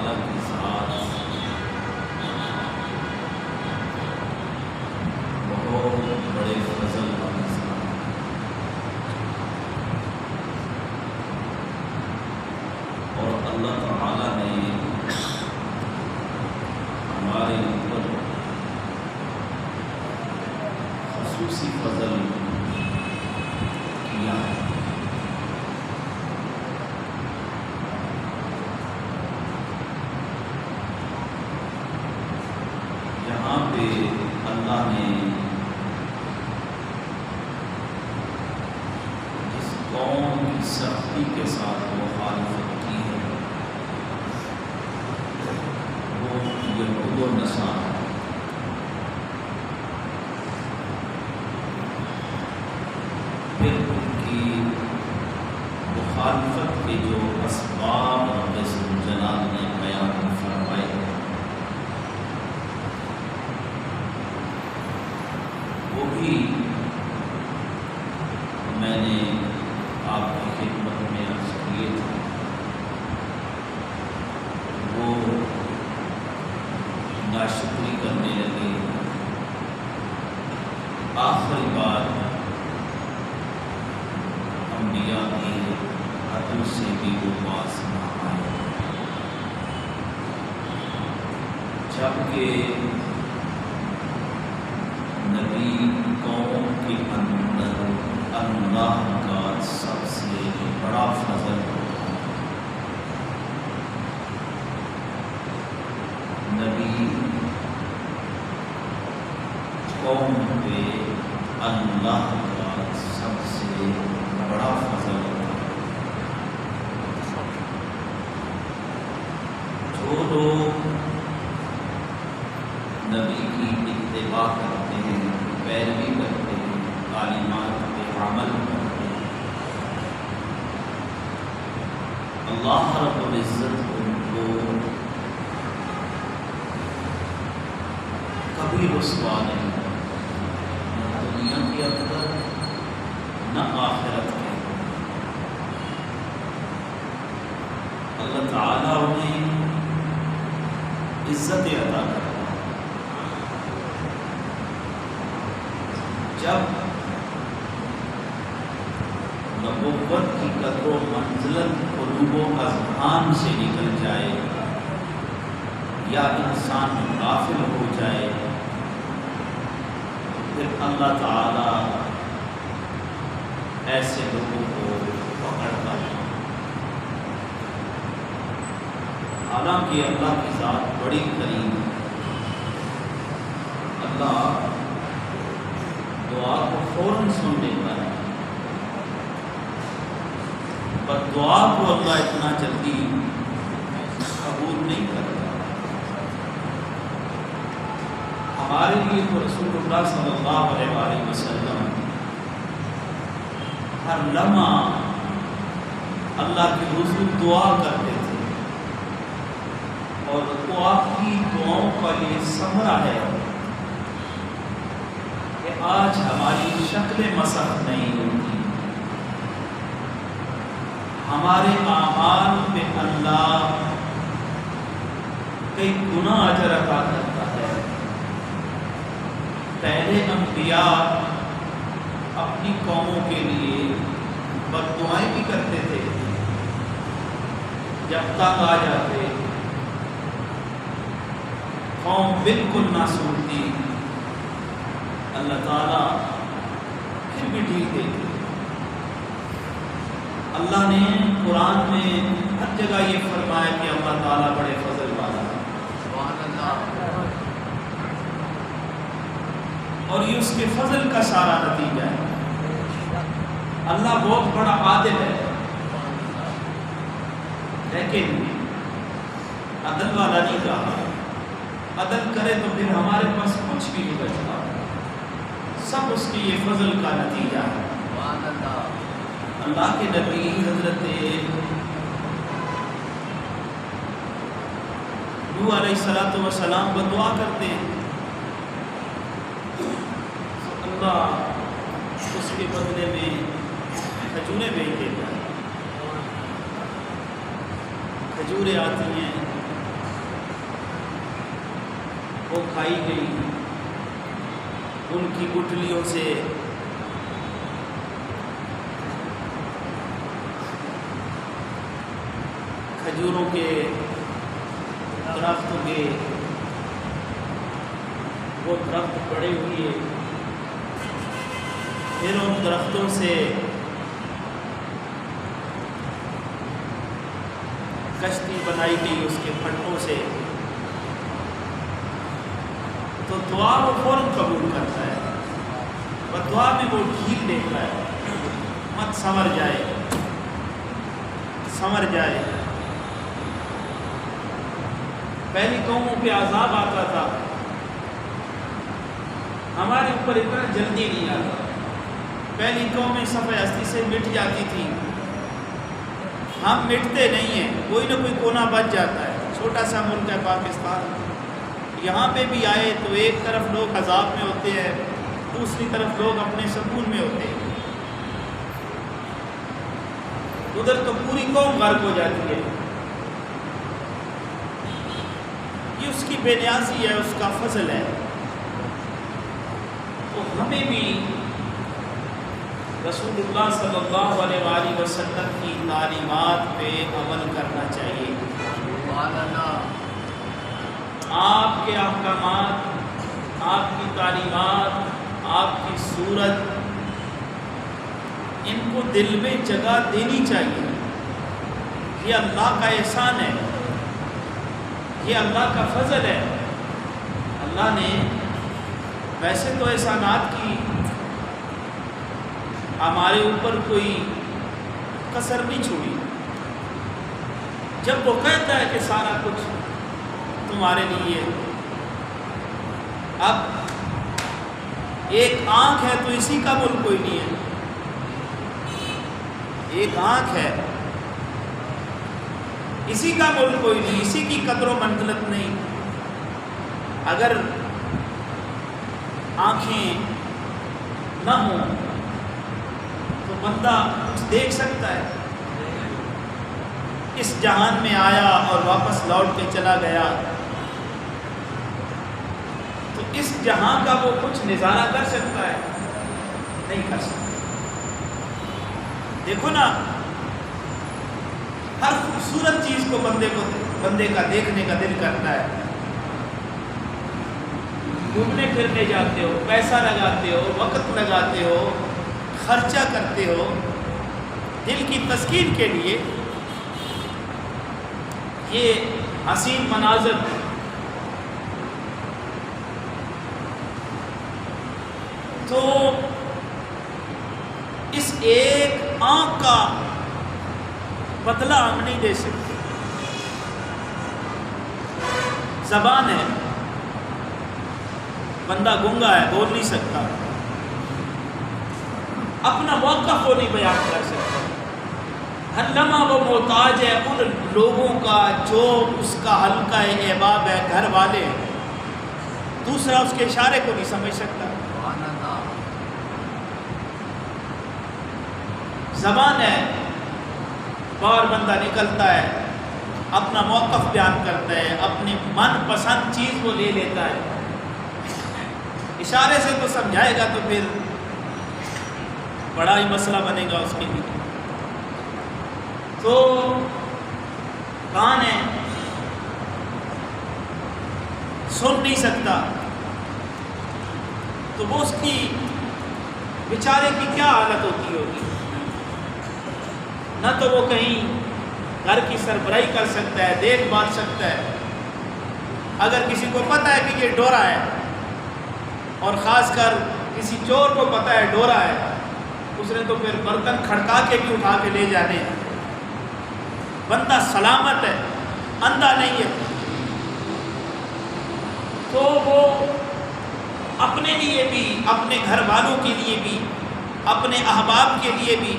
تعالیٰ کی ذات بہت بڑے فضل والی ذات ہے، اور اللہ تعالیٰ نے ہمارے اوپر خصوصی فضل کیا ہے۔ یہاں پہ اللہ نے جس قوم کی سختی کے ساتھ مخالفت کی ہے وہ یہود و نصارہ ہے۔ پھر ان کی مخالفت کے جو اسباب رب ذوالجلال نے بیان فرمائے ہیں وہ بھی میں نے آپ کی خدمت میں عرض کیے تھے۔ وہ ناشکری کرنے لگے، آخری بار انبیاء کی عدل سے بھی وہ باز نہ آئے، جبکہ نبی قوم کے اندر اللہ کا سب سے بڑا فضل ہوتا ہے۔ نبی قوم پہ اللہ کا سب سے بڑا فضل ہوتا ہے۔ جو لوگ نبی کی اتباع کرتے ہیں، پیروی کرتے ہیں، تعلیمات پہ عمل کرتے ہیں، اللہ رب العزت ان کو کبھی رسوا نہیں کرتا، نہ دنیا کے اندر نہ آخرت کے اندر۔ اللہ تعالیٰ انہیں عزت عطا کرتا ہے۔ جب نبوت کی قدر و منزلت قلوب و اذہان سے نکل جائے یا انسان غافل ہو جائے تو پھر اللہ تعالیٰ ایسے لوگوں کو پکڑتا ہے۔ حالانکہ اللہ کی ذات بڑی کریم ہے، اللہ دعا کو فوراً سن لیتا ہے، پر دعا کو اللہ اتنا جلدی قبول نہیں کرتا۔ ہمارے لیے تو رسول اللہ صلی اللہ علیہ وسلم ہر لمحہ اللہ کے حضور دعا کرتے تھے، اور وہ آپ کی دعاؤں کا یہ ثمرہ ہے کہ آج ہماری شکل مسخ نہیں ہوتی، ہمارے اعمال پہ اللہ کئی گنا اجر عطا کرتا ہے۔ پہلے انبیاء اپنی قوموں کے لیے بد دعائیں بھی کرتے تھے، جب تک آ جاتے قوم بالکل نہ سنتی، اللہ تعالیٰ پھر بھی ڈھیل دیتے۔ اللہ نے قرآن میں ہر جگہ یہ فرمایا کہ اللہ تعالیٰ بڑے فضل والا ہے، اور یہ اس کے فضل کا سارا نتیجہ ہے۔ اللہ بہت بڑا عادل ہے، لیکن عدل والا نہیں کہا۔ عدل کرے تو پھر ہمارے پاس کچھ بھی نہیں بچتا، سب اس کے یہ فضل کا نتیجہ ہے۔ اللہ کے نبی حضرت نوح علیہ السلام کو دعا کرتے ہیں، اللہ اس کے بدلے میں کھجوریں بھیج دیتا ہے۔ کھجوریں آتی ہیں، وہ کھائی گئی، ان کی گٹھلیوں سے کھجوروں کے درخت کے وہ درخت بڑے ہوئے، پھر ان درختوں سے کشتی بنائی گئی اس کے پھٹوں سے، تو دعا وہ فوراً قبول کرتا ہے، اور دعا میں وہ ڈھیل دیتا ہے، مت سنور جائے سنور جائے۔ پہلی قوموں پہ عذاب آتا تھا، ہمارے اوپر اتنا جلدی نہیں آتا۔ پہلی قومیں صفحہ ہستی سے مٹ جاتی تھی، ہم مٹتے نہیں ہیں، کوئی نہ کوئی کونا بچ جاتا ہے۔ چھوٹا سا ملک ہے پاکستان، یہاں پہ بھی آئے تو ایک طرف لوگ عذاب میں ہوتے ہیں، دوسری طرف لوگ اپنے سکون میں ہوتے ہیں۔ ادھر تو پوری قوم غرق ہو جاتی ہے، یہ اس کی بے نیازی ہے، اس کا فضل ہے۔ تو ہمیں بھی رسول اللہ صلی اللہ علیہ وآلہ وسلم کی تعلیمات پہ عمل کرنا چاہیے۔ آپ کے احکامات، آپ کی تعلیمات، آپ کی صورت، ان کو دل میں جگہ دینی چاہیے۔ یہ اللہ کا احسان ہے، یہ اللہ کا فضل ہے۔ اللہ نے ویسے تو احسانات کی ہمارے اوپر کوئی کسر نہیں چھوڑی، جب وہ کہتا ہے کہ سارا کچھ تمہارے لیے۔ اب ایک آنکھ ہے تو اسی کا ملک کوئی نہیں ہے، ایک آنکھ ہے اسی کا ملک کوئی نہیں، اسی کی قدر و منزلت نہیں۔ اگر آنکھیں نہ ہوں تو بندہ کچھ دیکھ سکتا ہے؟ اس جہان میں آیا اور واپس لوٹ کے چلا گیا، تو اس جہاں کا وہ کچھ نظارہ کر سکتا ہے؟ نہیں کر سکتا۔ دیکھو نا، ہر خوبصورت چیز کو بندے کا دیکھنے کا دل کرتا ہے۔ گھومنے پھرنے جاتے ہو، پیسہ لگاتے ہو، وقت لگاتے ہو، خرچہ کرتے ہو دل کی تسکین کے لیے، یہ حسین مناظر تو اس ایک آنکھ کا بدلہ ہم نہیں دے سکتے۔ زبان ہے، بندہ گنگا ہے، بول نہیں سکتا، اپنا موقف وہ نہیں بیان کر سکتا۔ ہر لمحہ وہ محتاج ہے ان لوگوں کا جو اس کا حلقہ احباب ہے، گھر والے، دوسرا اس کے اشارے کو نہیں سمجھ سکتا۔ زبان ہے، باہر بندہ نکلتا ہے، اپنا موقف بیان کرتا ہے، اپنی من پسند چیز کو لے لیتا ہے، اشارے سے تو سمجھائے گا تو پھر بڑا ہی مسئلہ بنے گا اس کے لیے۔ تو کان ہے، سن نہیں سکتا، تو وہ اس کی بیچارے کی کیا حالت ہوتی ہوگی؟ نہ تو وہ کہیں گھر کی سربراہی کر سکتا ہے، دیکھ بھال سکتا ہے۔ اگر کسی کو پتہ ہے کہ یہ ڈورا ہے، اور خاص کر کسی چور کو پتہ ہے ڈورا ہے، اس نے تو پھر برتن کھڑکا کے بھی اٹھا کے لے جانے ہیں۔ بندہ سلامت ہے، اندھا نہیں ہے، تو وہ اپنے لیے بھی، اپنے گھر والوں کے لیے بھی، اپنے احباب کے لیے بھی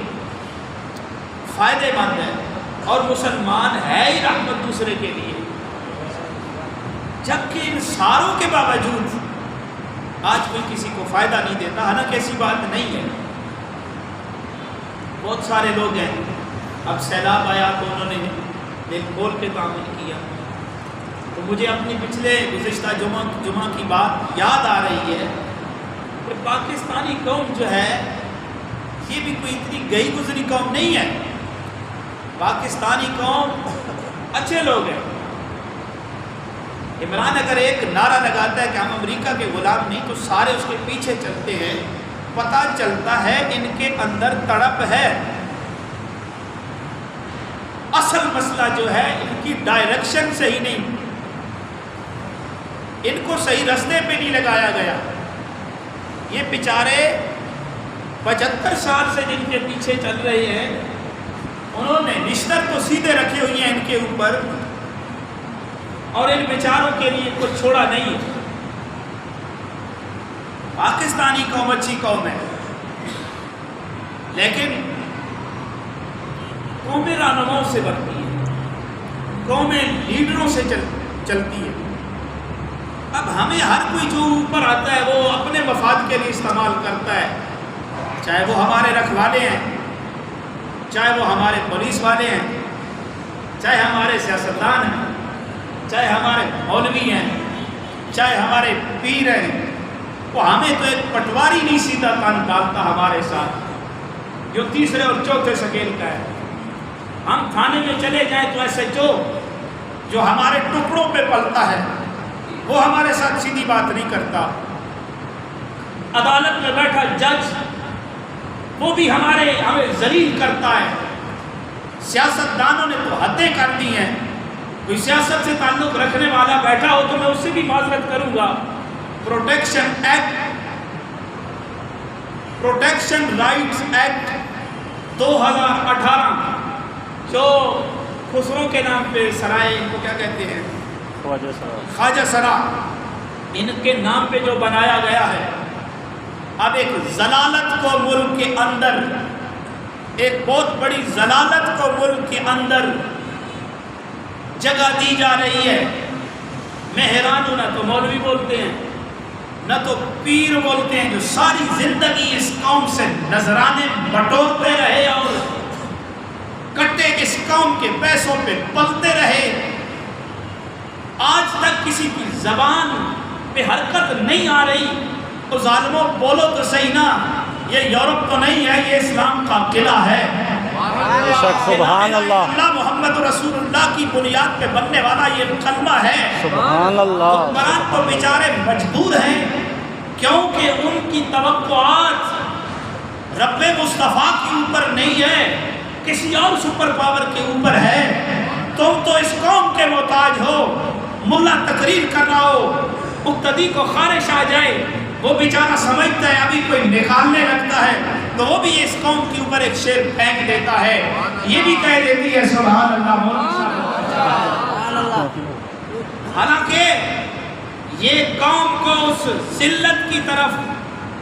فائدے مند ہے، اور مسلمان ہے ہی رحمت دوسرے کے لیے۔ جبکہ ان ساروں کے باوجود آج کوئی کسی کو فائدہ نہیں دیتا، حالانکہ ایسی بات نہیں ہے۔ بہت سارے لوگ ہیں، اب سیلاب آیا تو انہوں نے دل کھول کے تعمیر کیا، تو مجھے اپنی پچھلے گزشتہ جمعہ کی بات یاد آ رہی ہے کہ پاکستانی قوم جو ہے یہ بھی کوئی اتنی گئی گزری قوم نہیں ہے. پاکستانی قوم اچھے لوگ ہیں. عمران اگر ایک نعرہ لگاتا ہے کہ ہم امریکہ کے غلام نہیں تو سارے اس کے پیچھے چلتے ہیں. پتہ چلتا ہے ان کے اندر تڑپ ہے. اصل مسئلہ جو ہے ان کی ڈائریکشن صحیح نہیں, ان کو صحیح راستے پہ نہیں لگایا گیا. یہ بیچارے 75 سال سے جن کے پیچھے چل رہے ہیں انہوں نے نشتر تو سیدھے رکھے ہوئی ہیں ان کے اوپر, اور ان بیچاروں کے لیے کچھ چھوڑا نہیں. پاکستانی قوم اچھی قوم ہے, لیکن قومیں رہنماؤں سے بنتی ہے, قومیں لیڈروں سے چلتی ہے. اب ہمیں ہر کوئی جو اوپر آتا ہے وہ اپنے مفاد کے لیے استعمال کرتا ہے, چاہے وہ ہمارے رکھوالے ہیں, چاہے وہ ہمارے پولیس والے ہیں, چاہے ہمارے سیاستدان ہیں, چاہے ہمارے مولوی ہیں, چاہے ہمارے پیر ہیں. وہ ہمیں تو ایک پٹواری نہیں سیدھا کان ڈالتا ہمارے ساتھ جو تیسرے اور چوتھے سکیل کا ہے. ہم تھانے میں چلے جائیں تو ایسے جو ہمارے ٹکڑوں پہ پلتا ہے وہ ہمارے ساتھ سیدھی بات نہیں کرتا. عدالت میں بیٹھا جج وہ بھی ہمیں ذلیل کرتا ہے. سیاستدانوں نے تو حدیں کر دی ہیں. کوئی سیاست سے تعلق رکھنے والا بیٹھا ہو تو میں اس سے بھی معذرت کروں گا. Protection act, protection rights act 2018 جو خسرو کے نام پہ سرائے, ان کو کیا کہتے ہیں, خواجہ سرا, ان کے نام پہ جو بنایا گیا ہے. اب ایک ضلالت کو ملک کے اندر, ایک بہت بڑی ضلالت کو ملک کے اندر جگہ دی جا رہی ہے. میں حیران ہوں, نہ تو مولوی بولتے ہیں نہ تو پیر بولتے ہیں, جو ساری زندگی اس قوم سے نذرانے بٹورتے رہے اور کٹے اس قوم کے پیسوں پہ پلتے رہے. آج تک کسی کی زبان پہ حرکت نہیں آ رہی. تو ظالموں بولو تو صحیح نا, یہ یورپ تو نہیں ہے, یہ اسلام کا قلعہ ہے. سبحان اللہ. اللہ محمد رسول اللہ کی بنیاد پہ بننے والا یہ کلمہ ہے. سبحان اللہ. حکمران تو بیچارے مجبور ہیں کیونکہ ان کی توقعات رب مصطفیٰ کے اوپر نہیں ہے, کسی اور سپر پاور کے اوپر ہے. تم تو اس قوم کے محتاج ہو. ملا تقریر کر رہا ہو, مقتدی کو خارش آ جائے, وہ بیچارہ سمجھتا ہے ابھی کوئی نکالنے لگتا ہے تو وہ بھی اس قوم کے اوپر ایک شیر پھینک دیتا ہے. یہ بھی کہہ دیتی ہے سبحان اللہ. حالانکہ یہ قوم کو اس ذلت کی طرف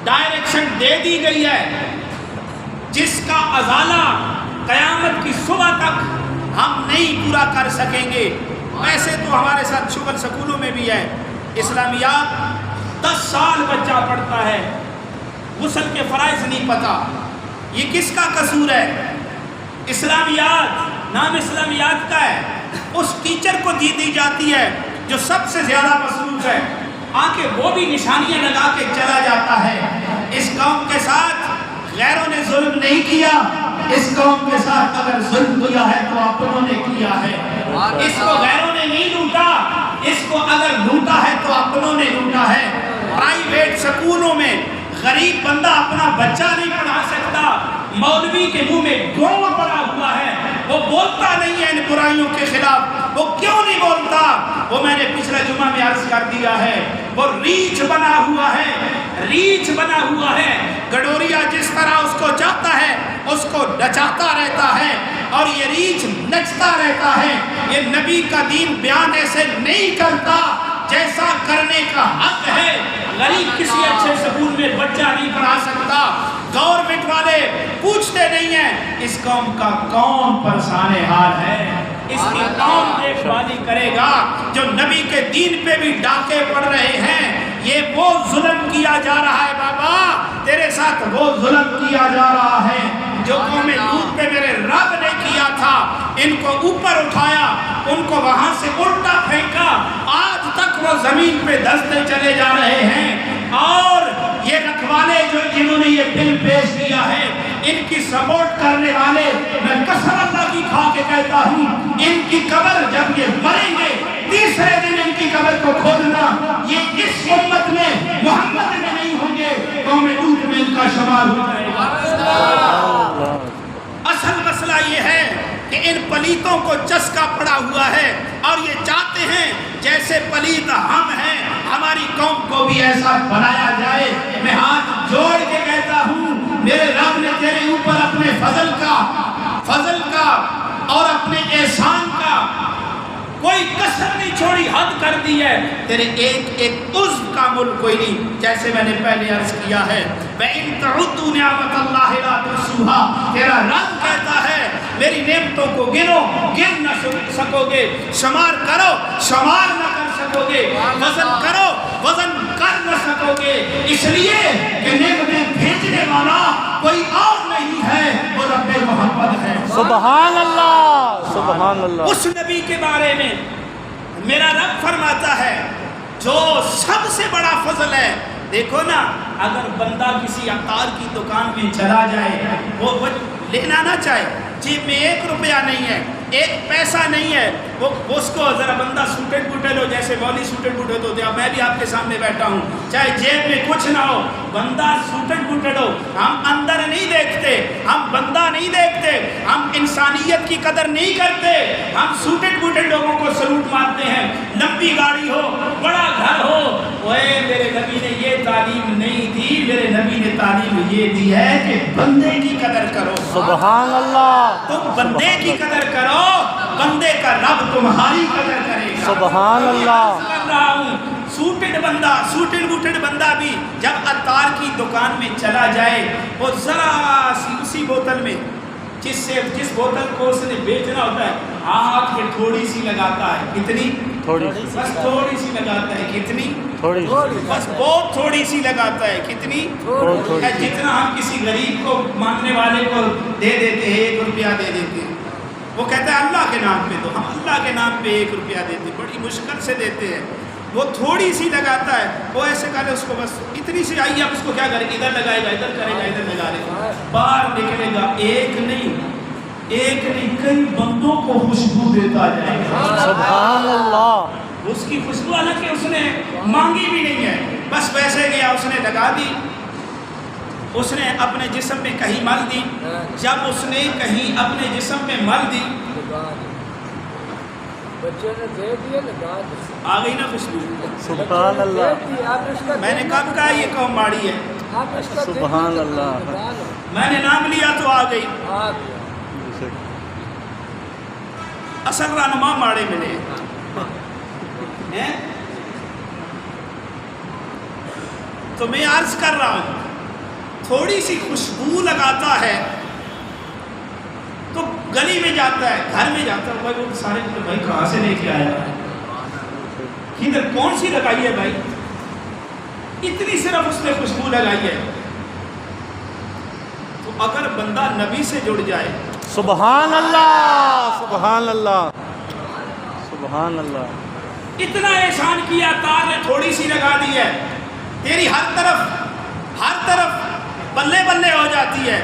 ڈائریکشن دے دی گئی ہے جس کا ازالہ قیامت کی صبح تک ہم نہیں پورا کر سکیں گے. ویسے تو ہمارے ساتھ شغل سکولوں میں بھی ہے, اسلامیات 10 سال بچہ پڑھتا ہے, غسل کے فرائض نہیں پتہ. یہ کس کا قصور ہے؟ اسلامیات, نام اسلامیات کا ہے, اس ٹیچر کو دی جاتی ہے جو سب سے زیادہ مصروف ہے. آنکھیں وہ بھی نشانیاں لگا کے چلا جاتا ہے. اس قوم کے ساتھ غیروں نے ظلم نہیں کیا, اس قوم کے ساتھ اگر ظلم کیا ہے تو اپنوں نے کیا ہے. اس کو غیروں نے نہیں لوٹا, اس کو اگر لوٹا ہے تو اپنوں نے لوٹا ہے. پرائیویٹ سکولوں میں غریب بندہ اپنا بچہ نہیں پڑھا سکتا, مولوی کے منہ میں گوہ پڑا ہوا ہے, وہ بولتا نہیں ہے ان برائیوں کے خلاف. وہ کیوں نہیں بولتا؟ وہ میں نے پچھلا جمعہ میں عرض کر دیا ہے, وہ ریچھ بنا ہوا ہے, ریچھ بنا ہوا ہے. گڈوریا جس طرح اس کو جاتا ہے اس کو نچاتا رہتا ہے اور یہ ریچھ نچتا رہتا ہے. یہ نبی کا دین بیان ایسے نہیں کرتا جیسا کرنے کا حق ہے. غریب کسی اچھے سکول میں بچہ نہیں پڑھا سکتا. گورنمنٹ والے پوچھتے نہیں ہیں اس قوم کا کون پریشان حال ہے, اس کی کون دیکھ بھالی کرے گا. جو نبی کے دین پہ بھی ڈاکے پڑ رہے ہیں, یہ وہ ظلم کیا جا رہا ہے بابا, تیرے ساتھ وہ ظلم کیا جا رہا ہے جو قوم لوط پہ میرے رب نے کیا تھا. ان کو اوپر اٹھایا, ان کو وہاں سے الٹا پھینکا, زمین پہ دھستے چلے جا رہے ہیں، اور یہ رکھوالے جو جنہوں نے یہ بل پیش کیا ہے، ان کی سپورٹ کرنے والے، میں قسم اللہ کی کھا کے کہتا ہوں، ان کی قبر جب یہ مریں گے تیسرے دن ان کی قبر کو کھودنا، یہ اس امت میں محمد میں نہیں ہوں گے، قوم لوط میں ان کا شمار ہو جائے گا۔ اصل مسئلہ یہ ہے کہ ان پلیتوں کو چسکا پڑا ہوا ہے، اور یہ چاہتے ہیں جیسے پلیت ہم ہیں ہماری قوم کو بھی ایسا بنایا جائے۔ میں ہاتھ جوڑ کے کہتا ہوں، میرے رب نے تیرے اوپر اپنے فضل کا اور اپنے احسان کا کوئی کسر نہیں چھوڑی، حد کر دی ہے، تیرے ایک عضو کا ملک کوئی نہیں، جیسے میں نے پہلے عرض کیا ہے، وَإِن تَعُدُّوا نِعْمَتَ اللَّهِ لَا تُحْصُوهَا، تیرا رب کہتا ہے میری نعمتوں کو گنو، گن نہ سکو گے، شمار کرو، شمار نہ کر سکو گے، وزن کرو، وزن کر نہ سکو گے، اس لیے کہ نعمتیں بھیجنے والا کوئی اور نہیں ہے، وہ رب محمد ہے۔ سبحان اللہ، سبحان اللہ۔ اس نبی کے بارے میں میرا رب فرماتا ہے جو سب سے بڑا فضل ہے، دیکھو نا، اگر بندہ کسی عطار کی دکان میں چلا جائے، وہ لینا نہ چاہے، جیب میں 1 روپیہ نہیں ہے، 1 پیسہ نہیں ہے، وہ اس کو ذرا بندہ سوٹڈ بوٹڈ ہو، جیسے مولوی سوٹڈ بوٹڈ ہوتے ہیں، میں بھی آپ کے سامنے بیٹھا ہوں، چاہے جیب میں کچھ نہ ہو، بندہ سوٹڈ بوٹڈ ہو، ہم اندر نہیں دیکھتے، ہم بندہ نہیں دیکھتے، ہم انسانیت کی قدر نہیں کرتے، ہم سوٹڈ بوٹڈ لوگوں کو سلوٹ مارتے ہیں، لمبی گاڑی ہو، بڑا گھر ہو، اوے میرے نبی نے یہ تعلیم نہیں دی، میرے نبی نے تعلیم یہ دی ہے کہ بندے کی قدر کرو۔ سبحان اللہ، تم بندے کی قدر کرو، بندے کا رب تمہاری قدر کرے گا۔ سبحان اللہ۔ کر رہا ہوں، سوٹڈ بوٹڈ بندہ بھی جب عطار کی دکان میں چلا جائے، وہ ذرا سی اسی بوتل میں جس بوتل کو اس نے بیچنا ہوتا ہے، آنکھ کے تھوڑی سی لگاتا ہے، کتنی؟ بس تھوڑی سی لگاتا ہے، کتنی؟ بس بہت تھوڑی سی لگاتا ہے، کتنی؟ جتنا ہم کسی غریب کو مانگنے والے کو دے دیتے ہیں، 1 روپیہ دے دیتے ہیں، وہ کہتا ہے اللہ کے نام پہ دو، ہم اللہ کے نام پہ 1 روپیہ دیتے ہیں، بڑی مشکل سے دیتے ہیں، وہ تھوڑی سی لگاتا ہے، وہ ایسے کرے اس کو بس اتنی سی آئی، اب اس کو کیا کرے گا، ادھر لگائے گا، ادھر کرے گا، ادھر لگا لے گا، باہر نکلے گا، ایک نہیں کئی بندوں کو خوشبو دیتا جائے گا۔ سبحان اللہ۔ اس کی خوشبو حالانکہ اس نے مانگی بھی نہیں ہے، بس ویسے گیا، اس نے لگا دی، اس نے اپنے جسم میں کہیں مل دی، جب اس نے کہیں اپنے جسم میں مل دی، آ گئی نا خوشبو۔ سبحان اللہ۔ میں نے کب کہا یہ قوم ماڑی ہے، سبحان اللہ۔ میں نے نام لیا تو آ گئی۔ اصل رہنما ماڑے ملے ہیں۔ تو میں عرض کر رہا ہوں، تھوڑی سی خوشبو لگاتا ہے تو گلی میں جاتا ہے، گھر میں جاتا ہے، بھائی وہ سارے بھائی کہاں سے لے کے آیا ہے، کدھر کون سی لگائی ہے بھائی، اتنی صرف اس نے خوشبو لگائی ہے۔ تو اگر بندہ نبی سے جڑ جائے، سبحان اللہ، سبحان اللہ، سبحان اللہ۔ اتنا احسان کیا، تار نے تھوڑی سی لگا دی ہے، تیری ہر طرف بلے بلے ہو جاتی ہے،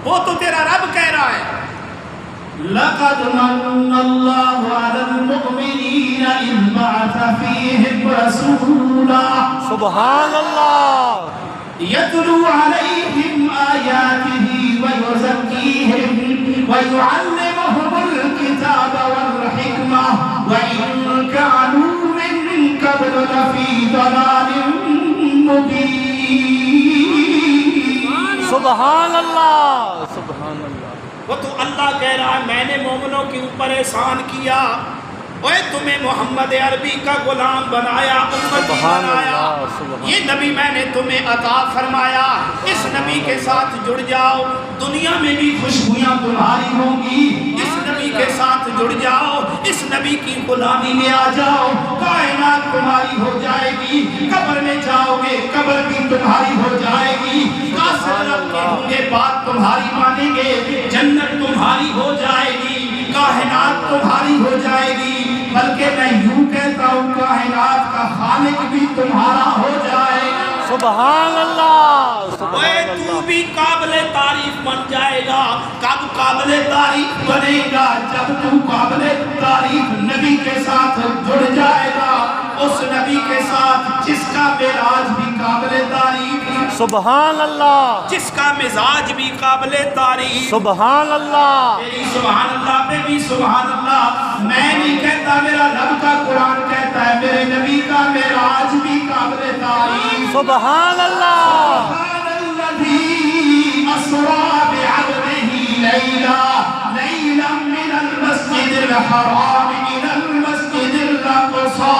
وہ تو تیرا رب کہہ رہا ہے، لَقَدْ مَنَّ اللَّهُ عَلَى الْمُؤْمِنِينَ إِذْ بَعَثَ فِيهِمْ رَسُولًا سبحان اللہ۔ يَتْلُو عَلَيْهِمْ آيَاتِهِ وَيُزَكِّيهِمْ وَيُعَلِّمُهُمُ الْكِتَابَ وَالْحِكْمَةَ وَإِن كَانُوا مِن قَبْلُ لَفِي ضَلَالٍ مُبِينٍ۔ سبحان اللہ، سبحان اللہ۔ وہ تو اللہ کہہ رہا ہے میں نے مومنوں کے اوپر احسان کیا، اوے تمہیں محمد عربی کا غلام بنایا، امتی بنایا، یہ نبی میں نے تمہیں عطا فرمایا، اس نبی کے ساتھ جڑ جاؤ، دنیا میں بھی خوشبویاں تمہاری ہوں گی، اس نبی کے ساتھ جڑ جاؤ، اس نبی کی غلامی میں آ جاؤ، کائنات تمہاری ہو جائے گی، قبر میں جاؤ گے قبر بھی تمہاری ہو جائے گی، کافر رب کے ہوں گے بات تمہاری مانیں گے، جنت تمہاری ہو جائے گی، کائنات تمہاری ہو جائے گی، بلکہ میں یوں کہتا ہوں کائنات کا خالق بھی تمہارا ہو جائے گا۔ سبحان اللہ سبحان تو اللہ بھی قابل تعریف بن جائے گا۔ کب قابل تعریف بنے گا؟ جب تو قابل تعریف نبی کے ساتھ جڑ جائے گا، اس نبی کے ساتھ جس کا معراج بھی قابل تعریف ہے، سبحان اللہ جس کا مزاج بھی قابل تعریف۔ سبحان اللہ میری سبحان اللہ پہ بھی سبحان اللہ، میں نہیں کہتا، میرا رب کا قرآن کہتا ہے، میرے نبی کا معراج بھی قابل تعریف۔ سبحان اللہ سبحان الذی اسریٰ بعبدہ لیلا من المسجد الحرام الى المسجد الاقصی۔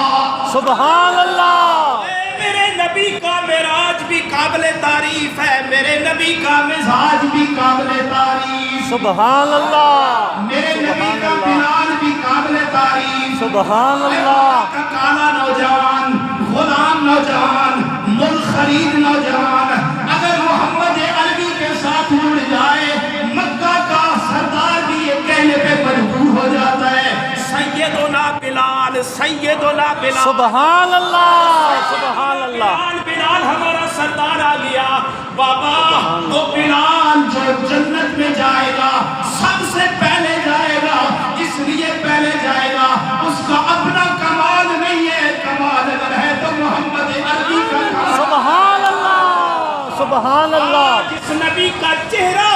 سبحان اللہ میرے نبی کا معراج بھی قابل تعریف ہے، میرے نبی کا مزاج بھی قابل تعریف، سبحان اللہ میرے نبی کا بلال بھی قابل تعریف۔ سبحان اللہ کا کالا نوجوان، غلام نوجوان، منفرد نوجوان اگر محمد عربی کے ساتھ جڑ جائے، مکہ کا سردار بھی یہ کہنے پہ مجبور ہو جاتا ہے سیدنا بلال، سیدنا بلال، سبحان اللہ سبحان اللہ بلال ہمارا سردار آ گیا۔ بابا وہ بلال جو جنت میں جائے گا سب سے پہلے جائے گا، اس لیے پہلے جائے گا، اس کا اپنا کمال نہیں ہے، کمال اگر ہے تو محمد عربی کا کمال۔ سبحان اللہ سبحان اللہ جس نبی کا چہرہ،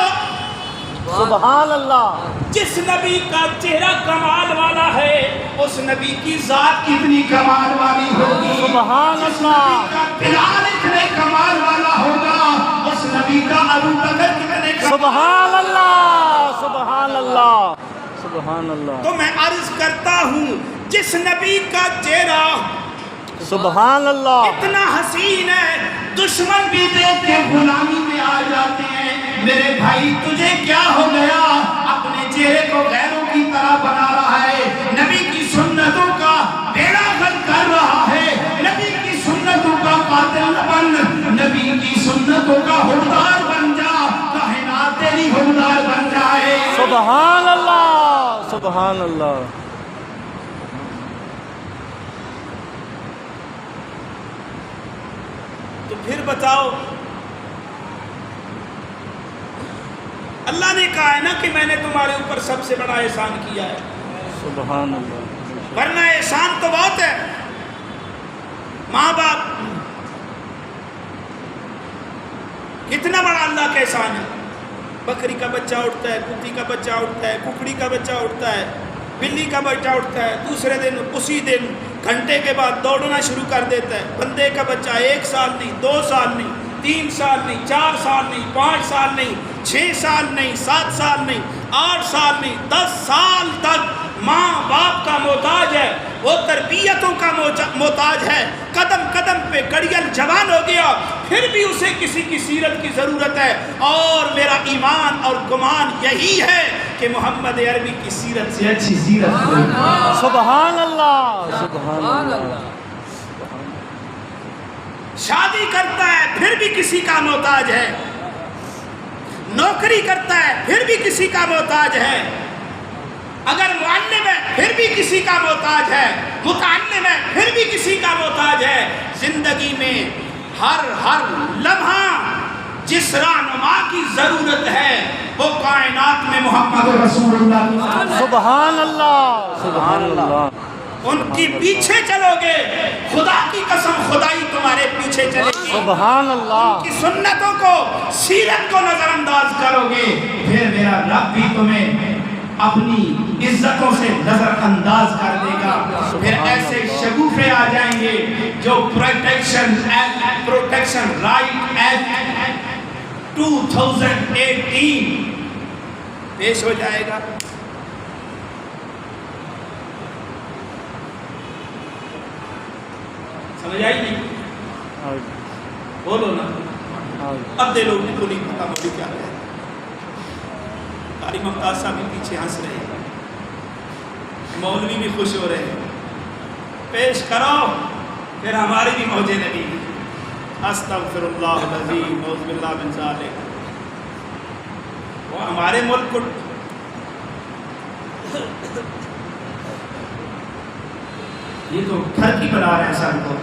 سبحان اللہ جس نبی کا چہرہ کمال والا ہے، اس نبی کی ذات کتنی کمال والی ہوگی۔ سبحان اللہ کا بلال اتنے کمال والا ہوگا، اس نبی کا ابو بکر کتنے کمال۔ سبحان اللہ سبحان اللہ سبحان اللہ تو میں عرض کرتا ہوں جس نبی کا چہرہ سبحان اللہ اتنا حسین ہے، دشمن بھی دیکھ کے غلامی میں آ جاتے ہیں۔ میرے بھائی تجھے کیا ہو گیا؟ اپنے چہرے کو غیروں کی طرح بنا رہا ہے، نبی کی سنتوں کا بیڑا غرق کر رہا ہے، نبی کی سنتوں کا قاتل بن، نبی کی سنتوں کا حکمدار بن جا، کائنات تیری حکمدار بن جائے۔ سبحان اللہ سبحان اللہ تو پھر بتاؤ، اللہ نے کہا ہے نا کہ میں نے تمہارے اوپر سب سے بڑا احسان کیا ہے، سبحان اللہ ورنہ احسان تو بہت ہے۔ ماں باپ کتنا بڑا اللہ کا احسان ہے۔ بکری کا بچہ اٹھتا ہے، کتی کا بچہ اٹھتا ہے، ککڑی کا بچہ اٹھتا ہے، بلی کا بچہ اٹھتا ہے، دوسرے دن اسی دن گھنٹے کے بعد دوڑنا شروع کر دیتا ہے۔ بندے کا بچہ 1 سال نہیں، 2 سال نہیں، 3 سال نہیں، 4 سال نہیں، 5 سال نہیں، 6 سال نہیں، 7 سال نہیں، 8 سال نہیں، 10 سال تک ماں باپ کا محتاج ہے، وہ تربیتوں کا محتاج ہے۔ قدم قدم پہ گڑیل جوان ہو گیا، پھر بھی اسے کسی کی سیرت کی ضرورت ہے، اور میرا ایمان اور گمان یہی ہے کہ محمد عربی کی سیرت سے اچھی سیرت کوئی نہیں۔ سبحان اللہ سبحان اللہ شادی کرتا ہے پھر بھی کسی کا محتاج ہے، نوکری کرتا ہے پھر بھی کسی کا محتاج ہے، اگر معلم ہے پھر بھی کسی کا محتاج ہے، متعلم ہے پھر بھی کسی کا محتاج ہے۔ زندگی میں ہر لمحہ جس رہنما کی ضرورت ہے وہ کائنات میں محمد رسول اللہ۔ سبحان اللہ سبحان اللہ ان کی پیچھے چلو گے، خدا کی قسم خدائی تمہارے پیچھے چلے گی۔ سبحان اللہ کی سنتوں کو، سیرت کو نظر انداز کرو گے، پھر میرا رب بھی تمہیں اپنی عزتوں سے نظر انداز کر دے گا۔ پھر ایسے شگوفے آ جائیں گے جو پروٹیکشن رائٹ ایکٹ 2018 پیش ہو جائے گا۔ سمجھ آئی نہیں؟ بولو نا، اب دے لوگ کو نہیں پتا مولوی کیا ہے۔ قاری ممتاز صاحب بھی پیچھے ہنس رہے ہیں، مولوی بھی خوش ہو رہے ہیں۔ پیش کرو پھر ہماری بھی موج نبی۔ استغفر اللہ العظیم، اعوذ باللہ من ذالک۔ وہ ہمارے ملک کو یہ تو گھر کی بنا رہے ہیں سب کو،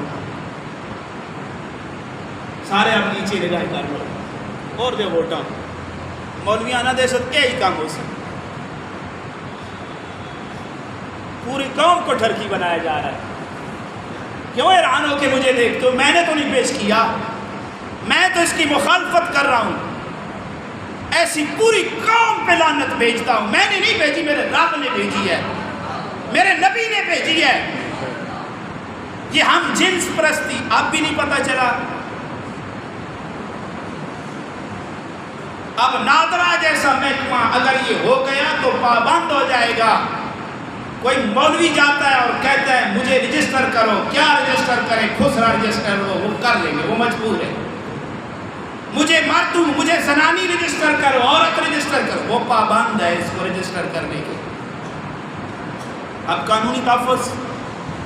سارے اب نیچے لگائے کر لو اور دے ووٹا مولویانہ دے سکتے ہی کام ہو سکتے، پوری قوم کو ٹھرکی بنایا جا رہا ہے۔ کیوں حیران ہو کہ مجھے دیکھتے ہو؟ میں نے تو نہیں پیش کیا، میں تو اس کی مخالفت کر رہا ہوں، ایسی پوری قوم پہ لعنت بھیجتا ہوں۔ میں نے نہیں بھیجی، میرے رب نے بھیجی ہے، میرے نبی نے بھیجی ہے۔ یہ ہم جنس پرستی اب بھی نہیں پتہ چلا؟ اب نادرا جیسا محکمہ اگر یہ ہو گیا تو پابند ہو جائے گا۔ کوئی مولوی جاتا ہے اور کہتا ہے مجھے رجسٹر کرو، کیا رجسٹر کرے؟ خسرا رجسٹر وہ کر لیں گے، وہ مجبور ہے۔ مجھے مردوں، مجھے زنانی رجسٹر کرو، عورت رجسٹر کرو، وہ پابند ہے اس کو رجسٹر کرنے کے۔ اب قانونی تحفظ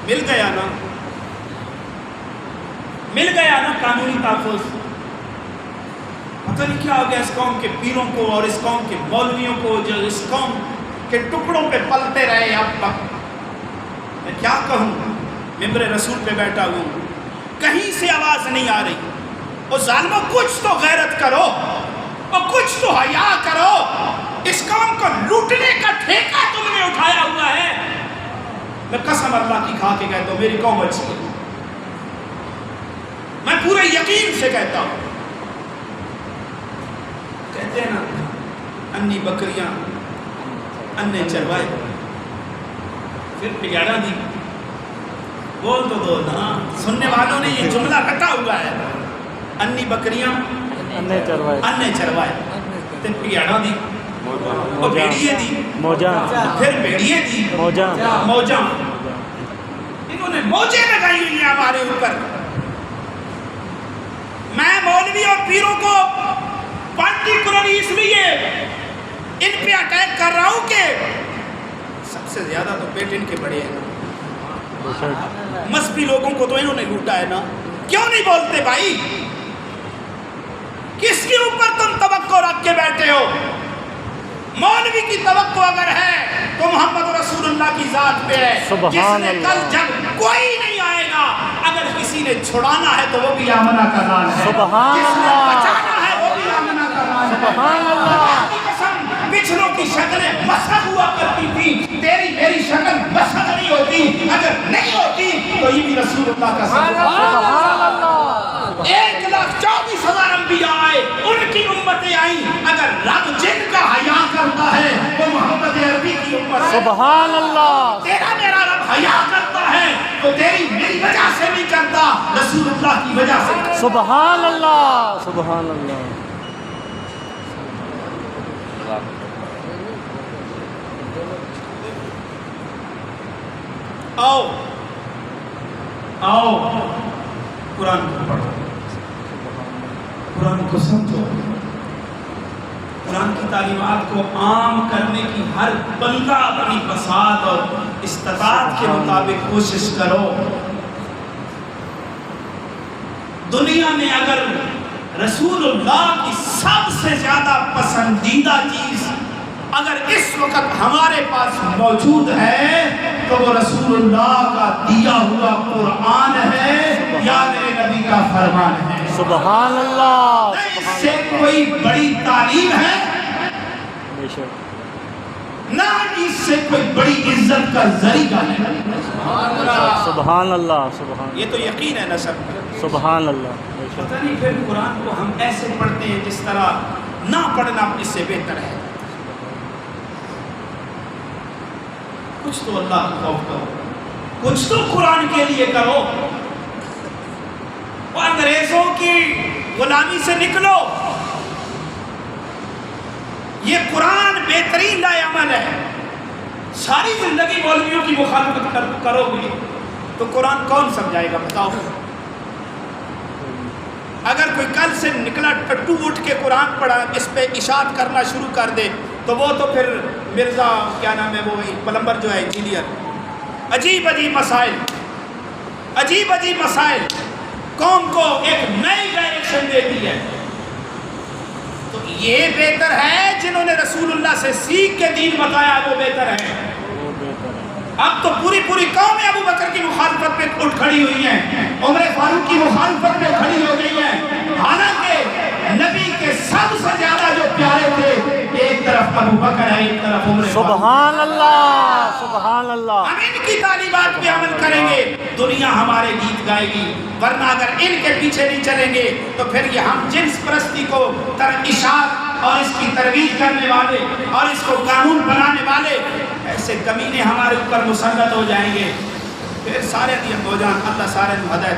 مل گیا نا، مل گیا نا قانونی تحفظ۔ پتہ نہیں کیا ہو گیا اس قوم کے پیروں کو اور اس قوم کے مولویوں کو، جو اس قوم کے ٹکڑوں پہ پلتے رہے اب تک۔ میں کیا کہوں، ممبر رسول پہ بیٹھا ہوں، کہیں سے آواز نہیں آ رہی۔ اور ظالموں کچھ تو غیرت کرو اور کچھ تو حیا کرو، اس قوم کو لوٹنے کا ٹھیکہ تم نے اٹھایا ہوا ہے۔ میں قسم اللہ کی کھا کے کہتا ہوں میری قوم اچھی ہے، میں پورے یقین سے کہتا ہوں۔ کہتے ہیں نا انی بکریاں انے چروائے، پھر پگاڑا دی، بول تو دو نا، سننے والوں نے یہ جملہ رٹا ہوا ہے، انی بکریاں انے چروائے، انے چروائے، پھر پگاڑا دی، اور بیڑیے دی، موجاں، پھر بیڑیے دی، موجاں، موجاں، انہوں نے موجیں لگائی ہوئی ہیں ہمارے اوپر۔ میں مولوی اور پیروں کو پارٹیکولرلی اس لیے ان پہ اٹیک کر رہا ہوں کہ سب سے زیادہ تو پیٹ ان کے بڑے ہیں، مذہبی لوگوں کو تو انہوں نے لوٹا ہے نا۔ کیوں نہیں بولتے بھائی؟ کس کے اوپر تم توقع رکھ کے بیٹھے ہو؟ مولوی کی توقع اگر ہے تو محمد رسول اللہ کی ذات پہ ہے، جس نے کل جب کوئی نہیں آئے گا، اگر کسی نے چھڑانا ہے تو وہ بھی آمنہ کا نام ہے، سبحان جس نے اللہ، بچانا ہے وہ بھی آمنہ کا نام ہے۔ سبحان اللہ۔ پچھلوں کی شکلیں مسخ ہوا کرتی تھی، تیری میری شکل مسخ نہیں ہوتی، اگر نہیں ہوتی تو یہ بھی رسول اللہ کا صدقہ۔ 1,24,000 انبیاء آئے، ان کی امتیں آئیں، اگر رب جن کا حیا کرتا ہے وہ محمد عربی کی امت ہے۔ سبحان اللہ، تیرا میرا رب حیا کرتا ہے تو تیری میری وجہ سے نہیں کرتا، رسول اللہ کی وجہ سے کرتا۔ سبحان اللہ، سبحان اللہ۔ آؤ آؤ قرآن کو پڑھو، قرآن کو سمجھو، قرآن کی تعلیمات کو عام کرنے کی ہر بندہ اپنی بساط اور استطاعت کے مطابق کوشش کرو۔ دنیا میں اگر رسول اللہ کی سب سے زیادہ پسندیدہ چیز اگر اس وقت ہمارے پاس موجود ہے تو وہ رسول اللہ کا دیا ہوا قرآن ہے یا میرے نبی کا فرمان ہے۔ سبحان اللہ، اس سے کوئی بڑی تعلیم ہے بے شک، نہ اس سے کوئی بڑی عزت کا ذریعہ ہے۔ سبحان اللہ، سبحان، یہ تو یقین ہے نا سب کا۔ سبحان اللہ، بے شک۔ پتہ نہیں پھر قرآن کو ہم ایسے پڑھتے ہیں جس طرح نہ پڑھنا اس سے بہتر ہے۔ کچھ تو اللہ کو خوف کرو، کچھ تو قرآن کے لیے کرو، وہ انگریزوں کی غلامی سے نکلو۔ یہ قرآن بہترین لائے عمل ہے۔ ساری زندگی مولویوں کی مخالفت کرو گے تو قرآن کون سمجھائے گا؟ بتاؤ۔ اگر کوئی کل سے نکلا ٹٹو اٹھ کے قرآن پڑھا، اس پہ اشاعت کرنا شروع کر دے تو وہ تو پھر مرزا کیا نام ہے، وہ پلمبر جو ہے انجینئر، عجیب عجیب مسائل، عجیب عجیب مسائل قوم کو ایک نئی ڈائریکشن دیتی ہے۔ تو یہ بہتر ہے جنہوں نے رسول اللہ سے سیکھ کے دین بتایا، وہ بہتر ہے۔ اب تو پوری قوم ابو بکر کی مخالفت کھڑی ہوئی ہیں، عمر فاروق کی مخالفت میں کھڑی ہو گئی ہیں، حالانکہ نبی کے سب سے زیادہ جو پیارے تھے ایک طرف ابو بکر ہے، ایک طرف عمر فاروق۔ سبحان اللہ سبحان اللہ۔ ہم ان کی تعلیمات پہ عمل کریں گے، دنیا ہمارے گیت گائے گی، ورنہ اگر ان کے پیچھے نہیں چلیں گے تو پھر یہ ہم جنس پرستی کو اشاعت اور اس کی ترویج کرنے والے اور اس کو قانون بنانے والے ایسے کمینے ہمارے اوپر مسلط ہو جائیں گے، پھر سارے دین ہو جان۔ اللہ سارے ہدایت